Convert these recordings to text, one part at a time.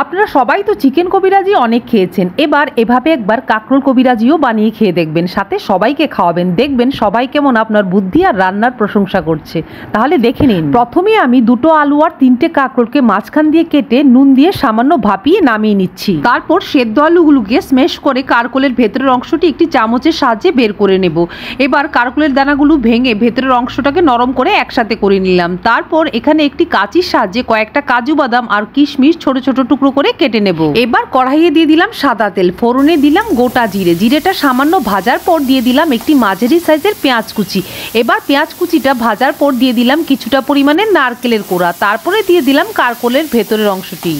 আপনারা সবাই তো চিকেন কবিরাজি অনেক খেয়েছেন, এবার এভাবে একবার কাঁকরোল কবিরাজিও বানিয়ে খেয়ে দেখবেন, সাথে সবাইকে খাওয়াবেন। দেখবেন সবাই কেমন আপনার বুদ্ধি আর রান্নার প্রশংসা করছে। তাহলে দেখে নিন। প্রথমে আমি 2টো আলু আর 3টে কাঁকরোলকে মাঝখান দিয়ে কেটে নুন দিয়ে সামান্য ভাপিয়ে নামিয়ে নিচ্ছি। তারপর সেদ্ধ আলুগুলোকে স্ম্যাশ করে কাঁকরোলের ভেতরের অংশটি একটি চামচের সাহায্যে বের করে নেব। এবার কাঁকরোলের দানাগুলো ভেঙে ভেতরের অংশটাকে নরম করে একসাথে করে নিলাম। তারপর এখানে একটি কাঁচির সাহায্যে কয়েকটা কাজু বাদাম আর কিশমিশ ছোট ছোট টুকরো করে কেটে নেব। এবার কড়াইয়ে দিয়ে দিলাম সাদা তেল, ফোড়নে দিলাম গোটা জিরে, জিরেটা সামান্য ভাজার পর দিয়ে দিলাম একটি মাঝারি সাইজের পেঁয়াজ কুচি। এবার পেঁয়াজ কুচিটা ভাজার পর দিয়ে দিলাম কিছুটা পরিমাণে নারকেলের কোড়া, তারপরে দিয়ে দিলাম কাঁকরোলের ভেতরের অংশটি।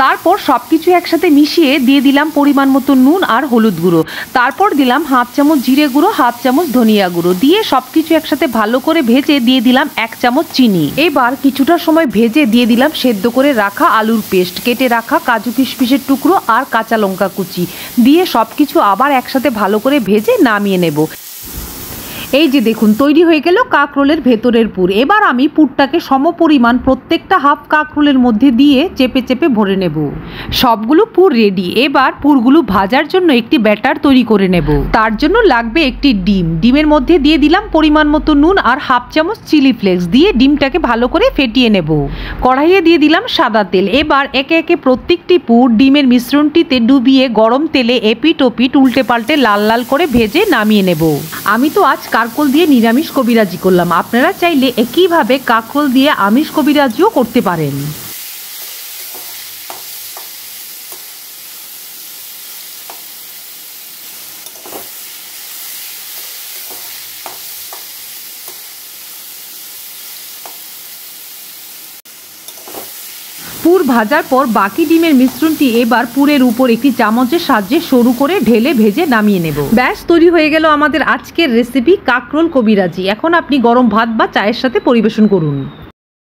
তারপর সব কিছু একসাথে মিশিয়ে দিয়ে দিলাম পরিমাণ মতো নুন আর হলুদ গুঁড়ো। তারপর দিলাম হাফ চামচ জিরে গুঁড়ো, হাফ চামচ ধনিয়া গুঁড়ো দিয়ে সব কিছু একসাথে ভালো করে ভেজে দিয়ে দিলাম 1 চামচ চিনি। এবার কিছুটা সময় ভেজে দিয়ে দিলাম সেদ্ধ করে রাখা আলুর পেস্ট, কেটে রাখা কাজু কিশমিশের টুকরো আর কাঁচা লঙ্কা কুচি দিয়ে সব কিছু আবার একসাথে ভালো করে ভেজে নামিয়ে নেব। এই যে দেখুন তৈরি হয়ে গেল কাঁকরোলের ভেতরের পুর। এবার আমি পুরটাকে সমপরিমাণ প্রত্যেকটা হাফ কাঁকরোলের মধ্যে দিয়ে চেপে চেপে ভরে নেব। সবগুলো পুর রেডি। এবার পুরগুলো ভাজার জন্য একটি ব্যাটার তৈরি করে নেব। তার জন্য লাগবে একটি ডিম। ডিমের মধ্যে দিয়ে দিলাম পরিমাণ মতো নুন আর হাফ চামচ চিলি ফ্লেক্স দিয়ে ডিমটাকে ভালো করে ফেটিয়ে নেব। কড়াইয়ে দিয়ে দিলাম সাদা তেল। এবার একে একে প্রত্যেকটি পুর ডিমের মিশ্রণটিতে ডুবিয়ে গরম তেলে এপিট ওপিট উল্টে পাল্টে লাল লাল করে ভেজে নামিয়ে নেব। আমি তো আজ কাঁকরোল দিয়ে নিরামিষ কবিরাজি করলাম, আপনারা চাইলে একইভাবে কাঁকরোল দিয়ে আমিষ কবিরাজিও করতে পারেন। পুর ভাজার পর বাকি ডিমের মিশ্রণটি এবার পুরের উপর একটি চামচের সাহায্যে সরু করে ঢেলে ভেজে নামিয়ে নেব। ব্যাস তৈরি হয়ে গেল আমাদের আজকের রেসিপি কাঁকরোল কবিরাজি। এখন আপনি গরম ভাত বা চায়ের সাথে পরিবেশন করুন।